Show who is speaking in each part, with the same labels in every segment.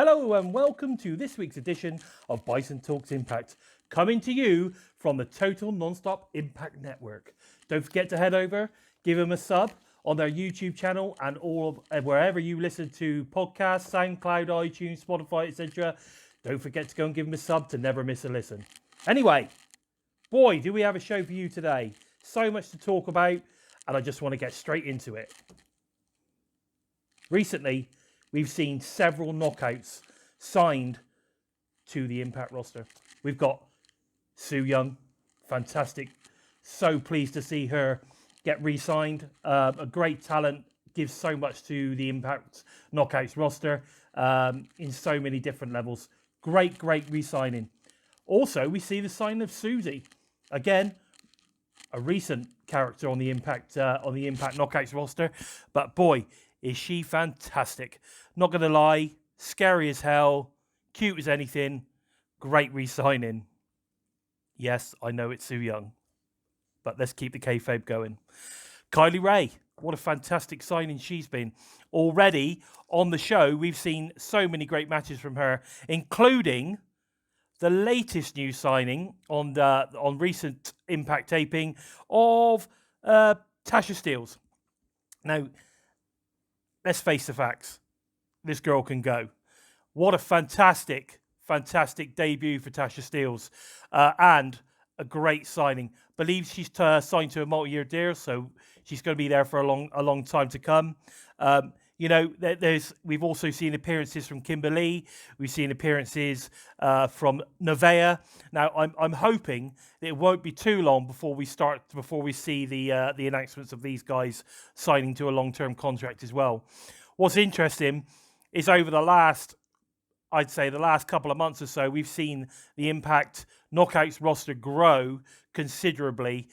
Speaker 1: Hello and welcome to this week's edition of Bison Talks Impact, coming to you from the Total Nonstop Impact Network. Don't forget to head over, give them a sub on their YouTube channel and wherever you listen to podcasts, SoundCloud, iTunes, Spotify, etc. Don't forget to go and give them a sub to never miss a listen. Anyway, boy, do we have a show for you today. So much to talk about, and I just want to get straight into it. Recently, we've seen several knockouts signed to the Impact roster. We've got Su Yung, fantastic. So pleased to see her get re-signed. A great talent, gives so much to the Impact Knockouts roster in so many different levels. Great re-signing. Also, we see the sign of Susie. Again, a recent character on the Impact Knockouts roster, but boy, is she fantastic. Not going to lie, scary as hell, cute as anything, great re-signing. Yes, I know it's Su Yung, but let's keep the kayfabe going. Kylie Rae, what a fantastic signing she's been. Already on the show, we've seen so many great matches from her, including the latest new signing on recent Impact taping of Tasha Steelz. Now, let's face the facts. This girl can go. What a fantastic debut for Tasha Steelz. And a great signing. Believes she's signed to a multi-year deal, so she's going to be there for a long time to come. We've also seen appearances from Kimberly. We've seen appearances from Nevaeh. Now, I'm hoping that it won't be too long before we see the announcements of these guys signing to a long-term contract as well. What's interesting is over the last couple of months or so, we've seen the Impact Knockouts roster grow considerably.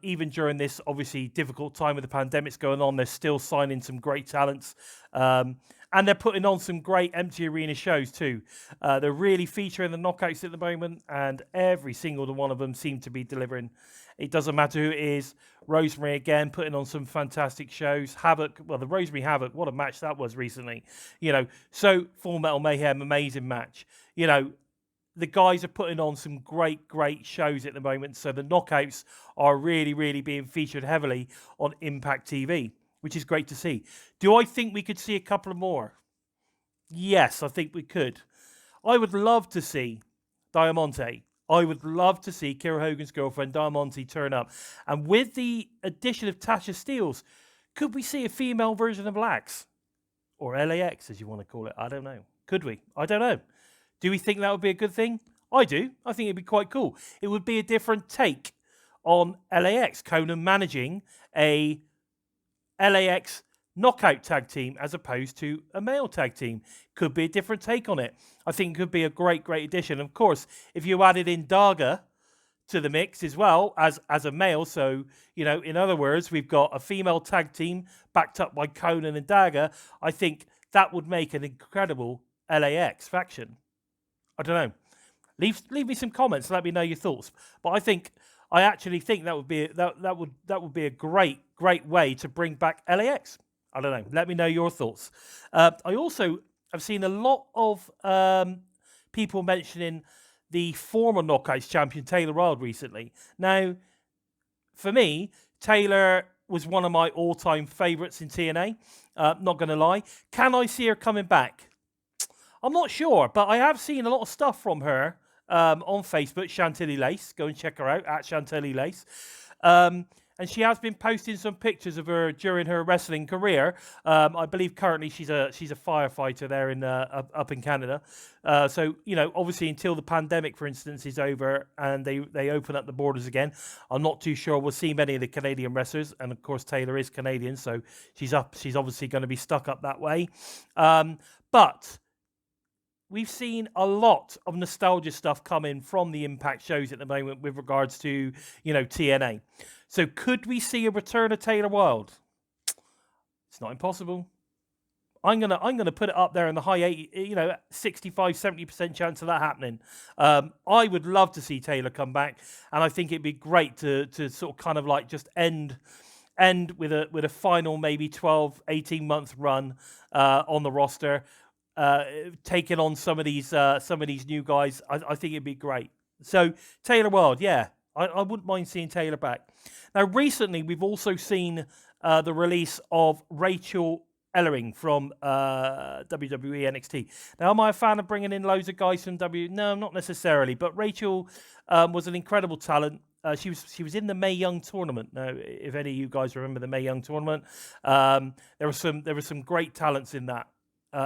Speaker 1: Even during this obviously difficult time with the pandemics going on, they're still signing some great talents. And they're putting on some great empty arena shows too. They're really featuring the knockouts at the moment, and every single one of them seem to be delivering. It doesn't matter who it is. Rosemary again putting on some fantastic shows. Havoc, well, the Rosemary Havoc, what a match that was recently. So Full Metal Mayhem, amazing match. The guys are putting on some great shows at the moment. So the knockouts are really being featured heavily on Impact TV, which is great to see. Do I think we could see a couple of more? Yes, I think we could. I would love to see Diamante. I would love to see Kira Hogan's girlfriend, Diamante, turn up. And with the addition of Tasha Steelz, could we see a female version of Lax? Or LAX, as you want to call it. I don't know. Could we? I don't know. Do we think that would be a good thing? I do. I think it'd be quite cool. It would be a different take on LAX. Conan managing a LAX knockout tag team as opposed to a male tag team. Could be a different take on it. I think it could be a great addition. Of course, if you added in Daga to the mix as well as a male, so, in other words, we've got a female tag team backed up by Conan and Daga, I think that would make an incredible LAX faction. I don't know. Leave me some comments. Let me know your thoughts. But I actually think that would be a great way to bring back LAX. I don't know. Let me know your thoughts. I also have seen a lot of people mentioning the former Knockouts champion Taylor Wilde recently. Now, for me, Taylor was one of my all-time favourites in TNA. Not going to lie. Can I see her coming back? I'm not sure, but I have seen a lot of stuff from her on Facebook, Chantilly Lace. Go and check her out at Chantilly Lace. And she has been posting some pictures of her during her wrestling career. I believe currently she's a firefighter there up in Canada. So obviously until the pandemic, for instance, is over and they open up the borders again, I'm not too sure we'll see many of the Canadian wrestlers. And of course Taylor is Canadian, so she's obviously going to be stuck up that way. But we've seen a lot of nostalgia stuff coming from the Impact shows at the moment with regards to, TNA. So could we see a return of Taylor Wilde? It's not impossible. I'm gonna put it up there in the high 80, 65, 70% chance of that happening. I would love to see Taylor come back, and I think it'd be great to sort of kind of like just end with a final maybe 12, 18 month run on the roster. taking on some of these new guys. I think it'd be great. So Taylor Wilde, yeah, I wouldn't mind seeing Taylor back. Now, recently we've also seen the release of Rachel Ellering from WWE NXT. Now, am I a fan of bringing in loads of guys from W? No, not necessarily. But Rachel was an incredible talent. She was in the Mae Young tournament. Now, if any of you guys remember the Mae Young tournament, there were some great talents in that,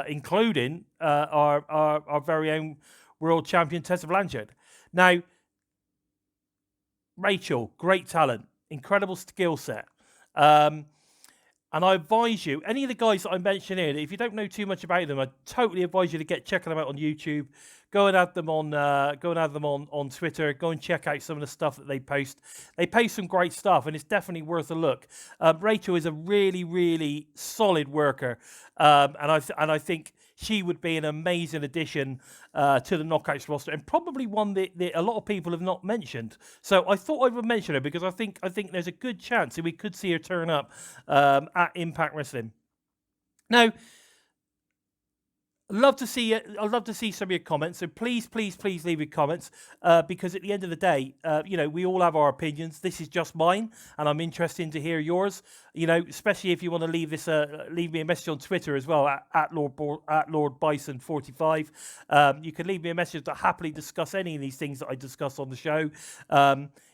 Speaker 1: including our very own world champion Tessa Blanchard. Now, Rachel, great talent, incredible skill set. And I advise you, any of the guys that I mentioned here, if you don't know too much about them, I totally advise you to checking them out on YouTube. Go and add them on Twitter. Go and check out some of the stuff that they post. They post some great stuff, and it's definitely worth a look. Rachel is a really, really solid worker, and I think she would be an amazing addition to the Knockouts roster, and probably one that a lot of people have not mentioned. So I thought I would mention her because I think there's a good chance that we could see her turn up at Impact Wrestling. Now, I'd love to see some of your comments. So please leave your comments because at the end of the day, we all have our opinions. This is just mine, and I'm interested to hear yours. Especially if you want to leave me a message on Twitter as well at Lord Bison 45. You can leave me a message to happily discuss any of these things that I discuss on the show.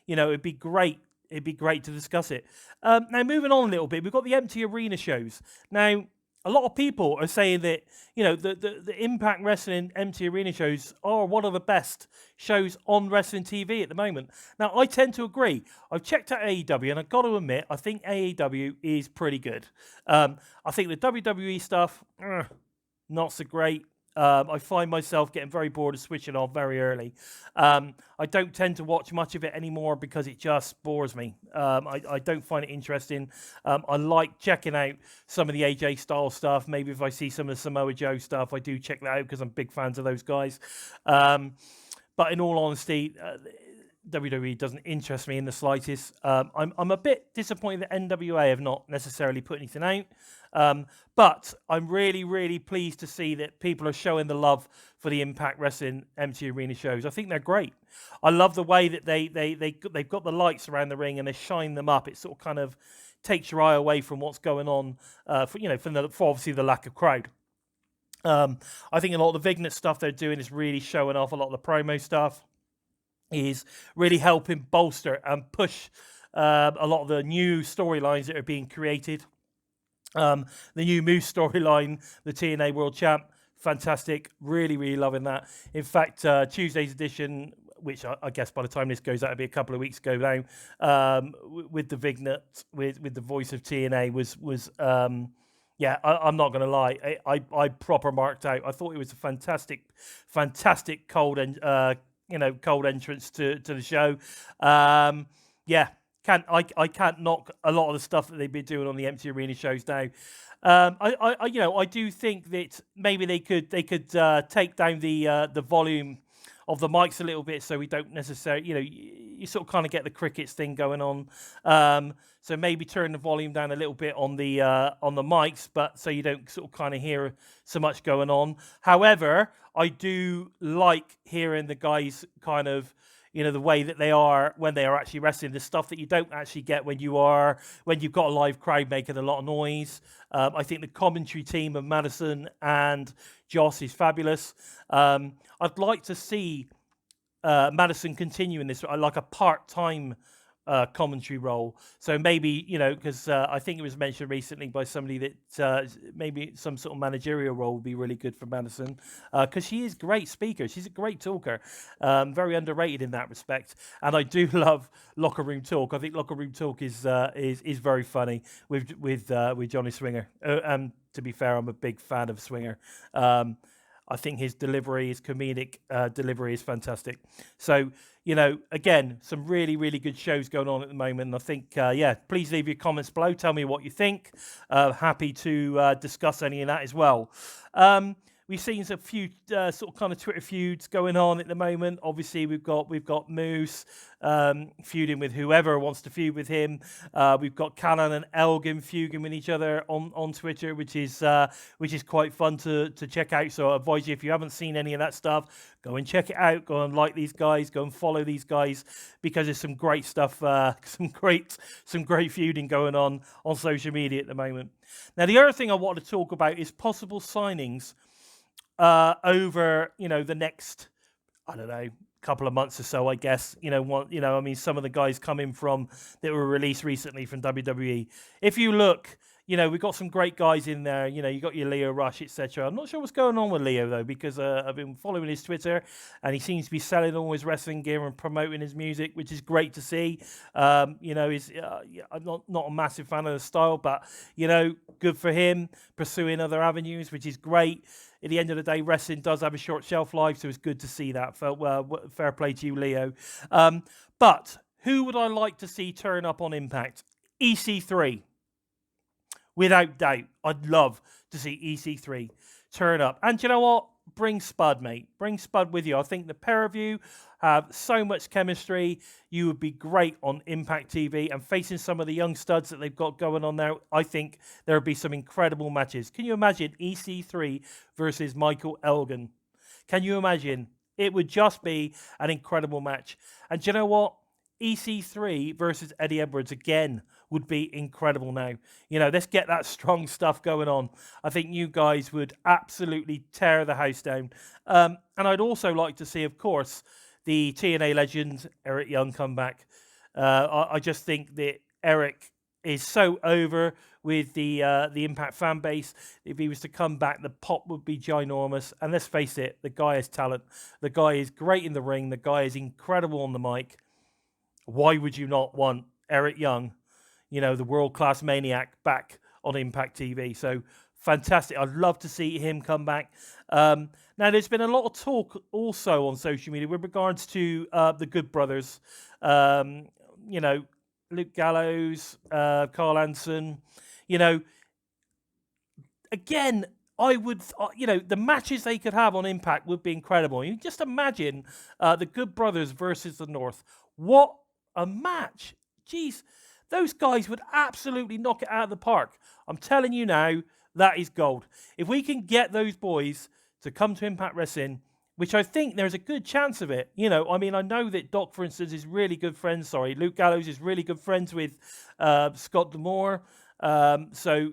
Speaker 1: It'd be great. It'd be great to discuss it. Now, moving on a little bit, we've got the empty arena shows now. A lot of people are saying that, the Impact Wrestling empty arena shows are one of the best shows on wrestling TV at the moment. Now, I tend to agree. I've checked out AEW, and I've got to admit, I think AEW is pretty good. I think the WWE stuff, not so great. I find myself getting very bored of switching off very early. I don't tend to watch much of it anymore because it just bores me. I don't find it interesting. I like checking out some of the AJ Styles stuff. Maybe if I see some of the Samoa Joe stuff, I do check that out because I'm big fans of those guys. But in all honesty, WWE doesn't interest me in the slightest. I'm a bit disappointed that NWA have not necessarily put anything out. But I'm really, really pleased to see that people are showing the love for the Impact Wrestling empty arena shows. I think they're great. I love the way that they've got the lights around the ring and they shine them up. It sort of kind of takes your eye away from what's going on, for obviously the lack of crowd. I think a lot of the Vignette stuff they're doing is really showing off. A lot of the promo stuff is really helping bolster and push a lot of the new storylines that are being created. The new Moose storyline, the TNA World Champ, fantastic. Really, really loving that. In fact, Tuesday's edition, which I guess by the time this goes out, it'll be a couple of weeks ago now, with the Vignette, with the voice of TNA was I'm not going to lie, I proper marked out. I thought it was a fantastic cold entrance to the show. I can't knock a lot of the stuff that they've been doing on the empty arena shows now. I do think that maybe they could take down the volume of the mics a little bit, so we don't necessarily, you sort of kind of get the crickets thing going on. So maybe turn the volume down a little bit on the mics, but so you don't sort of kind of hear so much going on. However, I do like hearing the guys kind of, the way that they are when they are actually wrestling, the stuff that you don't actually get when you've got a live crowd making a lot of noise. I think the commentary team of Madison and Joss is fabulous. I'd like to see Madison continuing this like a part-time commentary role. So maybe, because I think it was mentioned recently by somebody that maybe some sort of managerial role would be really good for Madison, because she is a great speaker. She's a great talker, very underrated in that respect. And I do love Locker Room Talk. I think Locker Room Talk is very funny with Johnny Swinger. To be fair, I'm a big fan of Swinger. I think his delivery, his comedic delivery is fantastic. So, again, some really, really good shows going on at the moment. And I think, please leave your comments below. Tell me what you think. Happy to discuss any of that as well. we've seen a few sort of kind of Twitter feuds going on at the moment. Obviously, we've got Moose feuding with whoever wants to feud with him. We've got Callan and Elgin feuding with each other on Twitter, which is quite fun to check out. So I advise you, if you haven't seen any of that stuff, go and check it out. Go and like these guys. Go and follow these guys, because there's some great stuff, some great feuding going on social media at the moment. Now, the other thing I want to talk about is possible signings over, the next, I don't know, couple of months or so, I guess. I mean, some of the guys coming from that were released recently from WWE. If you look, we've got some great guys in there. You got your Leo Rush, etc. I'm not sure what's going on with Leo though, because I've been following his Twitter, and he seems to be selling all his wrestling gear and promoting his music, which is great to see. I'm not a massive fan of the style, but good for him pursuing other avenues, which is great. At the end of the day, wrestling does have a short shelf life, so it's good to see that. Fair play to you, Leo. But who would I like to see turn up on Impact? EC3. Without doubt. I'd love to see EC3 turn up. And you know what? Bring Spud, mate. Bring Spud with you. I think the pair of you have so much chemistry. You would be great on Impact TV, and facing some of the young studs that they've got going on now, I think there would be some incredible matches. Can you imagine EC3 versus Michael Elgin? Can you imagine? It would just be an incredible match. And do you know what? EC3 versus Eddie Edwards again would be incredible now. Let's get that strong stuff going on. I think you guys would absolutely tear the house down. And I'd also like to see, of course, the TNA legend, Eric Young, come back. I just think that Eric is so over with the Impact fan base. If he was to come back, the pop would be ginormous. And let's face it, the guy has talent. The guy is great in the ring. The guy is incredible on the mic. Why would you not want Eric Young, the world-class maniac, back on Impact TV? So fantastic. I'd love to see him come back. Now, there's been a lot of talk also on social media with regards to the Good Brothers. Luke Gallows, Carl Anson. Again, I would, the matches they could have on Impact would be incredible. You just imagine the Good Brothers versus the North. What a match. Jeez, those guys would absolutely knock it out of the park. I'm telling you now, that is gold. If we can get those boys to come to Impact Wrestling, which I think there's a good chance of it. I know that Doc, for instance, is really good friends. Luke Gallows is really good friends with Scott D'Amore. So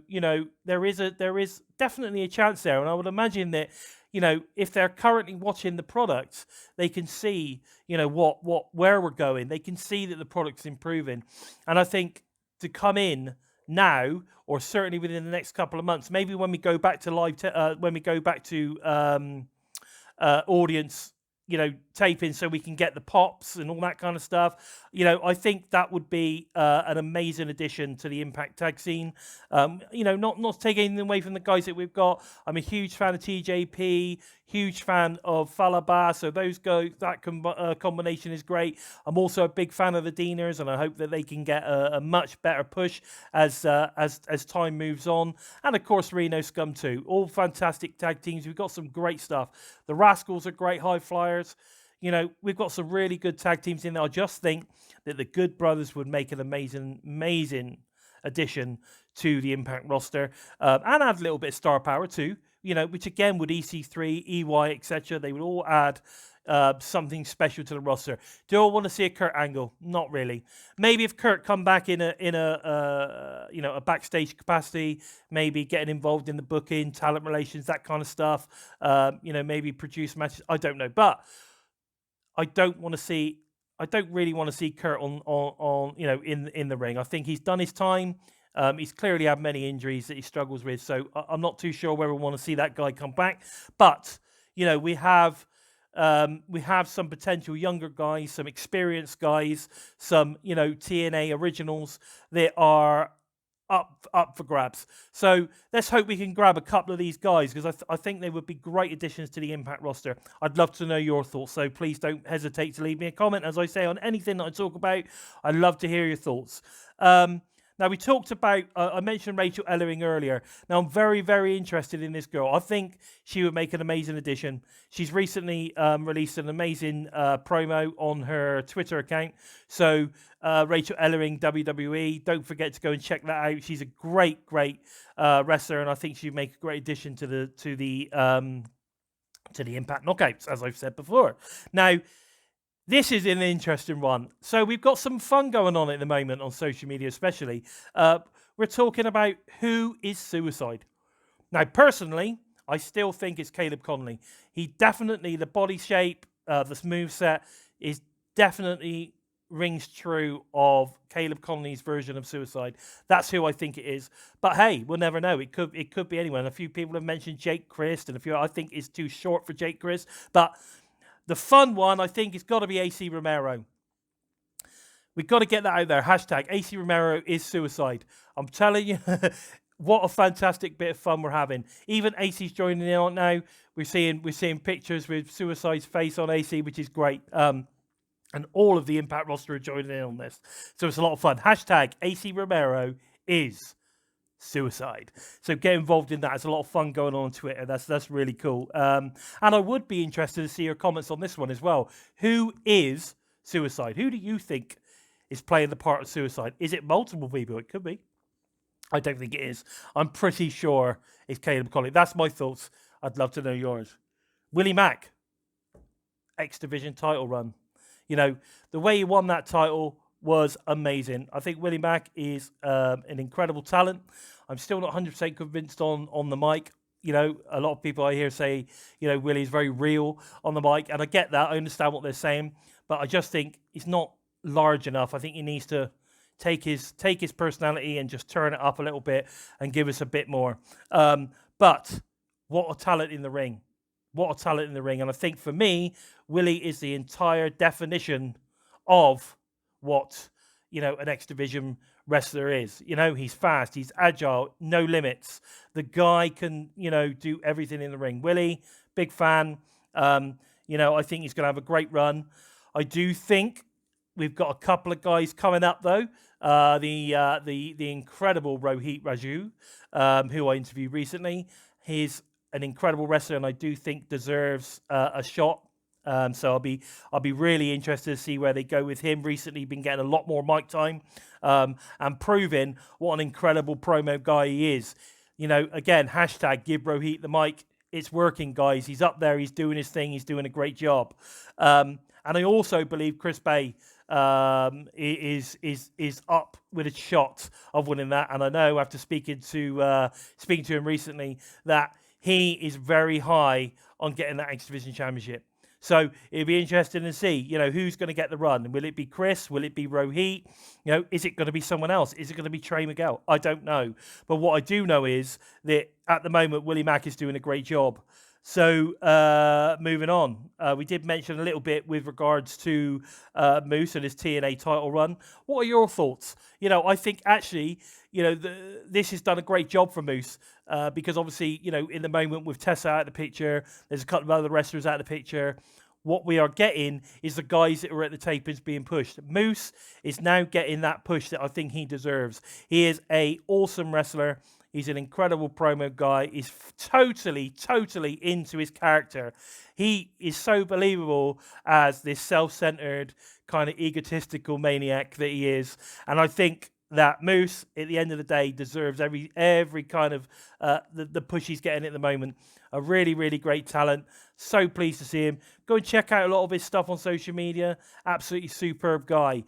Speaker 1: there is definitely a chance there, and I would imagine that if they're currently watching the products, they can see where we're going. They can see that the product's improving, and I think to come in now, or certainly within the next couple of months, maybe when we go back to audience, taping, so we can get the pops and all that kind of stuff. I think that would be an amazing addition to the Impact tag scene. Not taking anything away from the guys that we've got. I'm a huge fan of TJP, huge fan of Falaba. So those guys, that combination is great. I'm also a big fan of the Deaners, and I hope that they can get a much better push as time moves on. And of course, Reno Scum too. All fantastic tag teams. We've got some great stuff. The Rascals are great high flyers. We've got some really good tag teams in there. I just think that the Good Brothers would make an amazing addition to the Impact roster, and add a little bit of star power too. Which again would EC3, EY, etc. They would all add something special to the roster. Do I want to see a Kurt Angle? Not really. Maybe if Kurt come back in a backstage capacity, maybe getting involved in the booking, talent relations, that kind of stuff. Maybe produce matches. I don't know, but I don't really want to see Kurt on in the ring. I think he's done his time. He's clearly had many injuries that he struggles with, so I'm not too sure whether we want to see that guy come back. But we have some potential younger guys, some experienced guys, some TNA originals that are up for grabs. So let's hope we can grab a couple of these guys, because I think they would be great additions to the Impact roster. I'd love to know your thoughts, so please don't hesitate to leave me a comment. As I say, on anything that I talk about, I'd love to hear your thoughts. Now, we talked about, I mentioned Rachel Ellering earlier. Now, I'm very, very interested in this girl. I think she would make an amazing addition. She's recently released an amazing promo on her Twitter account. So, Rachel Ellering, WWE, don't forget to go and check that out. She's a great, great wrestler, and I think she'd make a great addition to the Impact Knockouts, as I've said before. Now, this is an interesting one. So we've got some fun going on at the moment on social media, especially. We're talking about who is Suicide. Now, personally, I still think it's Caleb Conley. He definitely, the body shape, the moveset is definitely rings true of Caleb Conley's version of Suicide. That's who I think it is. But hey, we'll never know. It could be anyone. A few people have mentioned Jake Christ, and I think it's too short for Jake Christ. But the fun one, I think, has got to be AC Romero. We've got to get that out there. Hashtag AC Romero is Suicide. I'm telling you, what a fantastic bit of fun we're having. Even AC's joining in on now. We're seeing pictures with Suicide's face on AC, which is great. And all of the Impact roster are joining in on this. So it's a lot of fun. Hashtag AC Romero is Suicide. So get involved in that. There's a lot of fun going on Twitter. That's really cool. And I would be interested to see your comments on this one as well. Who is Suicide? Who do you think is playing the part of Suicide? Is it multiple people? It could be. I don't think it is. I'm pretty sure it's Caleb Conley. That's my thoughts. I'd love to know yours. Willie Mack, X Division title run. You know, the way he won that title was amazing. I think Willie Mack is an incredible talent. I'm still not 100% convinced on the mic. You know, a lot of people I hear say, you know, Willie's very real on the mic, and I get that. I understand what they're saying, but I just think he's not large enough. I think he needs to take his personality and just turn it up a little bit and give us a bit more. But what a talent in the ring. What a talent in the ring. And I think for me, Willie is the entire definition of what, you know, an X Division wrestler is. You know, he's fast, he's agile, no limits. The guy can, you know, do everything in the ring. Willie, big fan. You know, I think he's going to have a great run. I do think we've got a couple of guys coming up, though. The incredible Rohit Raju, who I interviewed recently. He's an incredible wrestler, and I do think deserves a shot. So I'll be really interested to see where they go with him. Recently, been getting a lot more mic time, and proving what an incredible promo guy he is. You know, again, hashtag give Rohit the mic. It's working, guys. He's up there. He's doing his thing. He's doing a great job. And I also believe Chris Bay is up with a shot of winning that. And I know after speaking to him recently that he is very high on getting that X Division Championship. So it'll be interesting to see, you know, who's going to get the run. Will it be Chris? Will it be Rohit? You know, is it going to be someone else? Is it going to be Trey Miguel? I don't know. But what I do know is that at the moment, Willie Mack is doing a great job. So moving on, we did mention a little bit with regards to Moose and his TNA title run. What are your thoughts? You know, I think actually, you know, this has done a great job for Moose because obviously, you know, in the moment with Tessa out of the picture, there's a couple of other wrestlers out of the picture. What we are getting is the guys that were at the tapings being pushed. Moose is now getting that push that I think he deserves. He is an awesome wrestler. He's an incredible promo guy. He's totally into his character. He is so believable as this self-centered, kind of egotistical maniac that he is. And I think that Moose, at the end of the day, deserves every kind of the push he's getting at the moment. A really, really great talent. So pleased to see him. Go and check out a lot of his stuff on social media. Absolutely superb guy.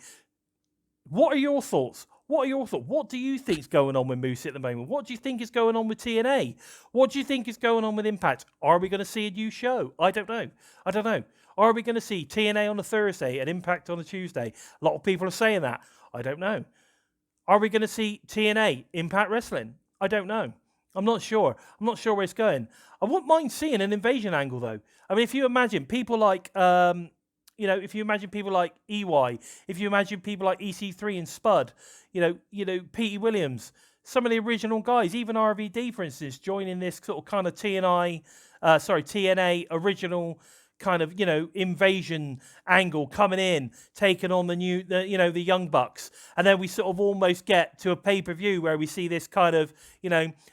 Speaker 1: What are your thoughts? What do you think is going on with Moose at the moment? What do you think is going on with TNA? What do you think is going on with Impact? Are we going to see a new show? I don't know. Are we going to see TNA on a Thursday and Impact on a Tuesday? A lot of people are saying that. I don't know. Are we going to see TNA, Impact Wrestling? I don't know. I'm not sure. I'm not sure where it's going. I wouldn't mind seeing an invasion angle, though. I mean, if you imagine people like, if you imagine people like EY, if you imagine people like EC3 and Spud, you know, Petey Williams, some of the original guys, even RVD, for instance, joining this sort of kind of TNA original kind of, invasion angle coming in, taking on the Young Bucks. And then we sort of almost get to a pay-per-view where we see this kind of,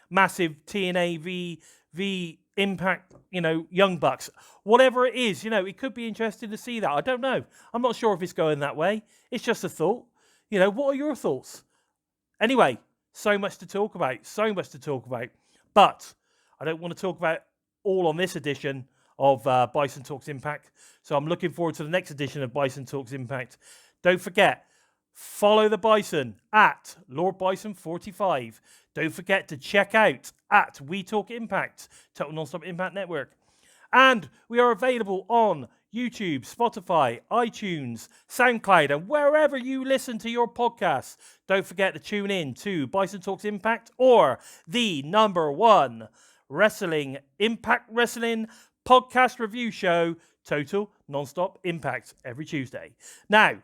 Speaker 1: massive TNA v Impact, Young Bucks. Whatever it is, it could be interesting to see that. I don't know. I'm not sure if it's going that way. It's just a thought. What are your thoughts? Anyway, so much to talk about. But I don't want to talk about all on this edition of Bison Talks Impact. So I'm looking forward to the next edition of Bison Talks Impact. Don't forget, follow the Bison at Lord Bison 45. Don't forget to check out at We Talk Impact, Total Nonstop Impact Network. And we are available on YouTube, Spotify, iTunes, SoundCloud, and wherever you listen to your podcasts. Don't forget to tune in to Bison Talks Impact, or the #1 wrestling Impact Wrestling podcast review show, Total Nonstop Impact, every Tuesday. Now,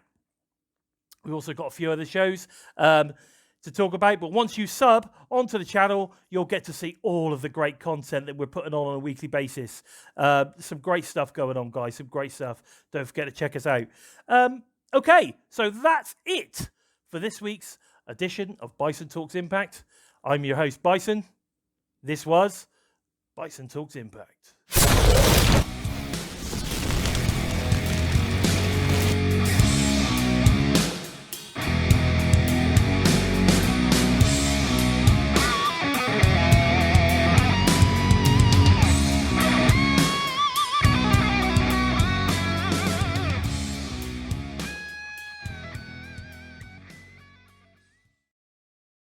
Speaker 1: we've also got a few other shows to talk about, but once you sub onto the channel, you'll get to see all of the great content that we're putting on a weekly basis. Some great stuff going on, guys. Some great stuff. Don't forget to check us out. Okay, so that's it for this week's edition of Bison Talks Impact. I'm your host, Bison. This was Bison Talks Impact.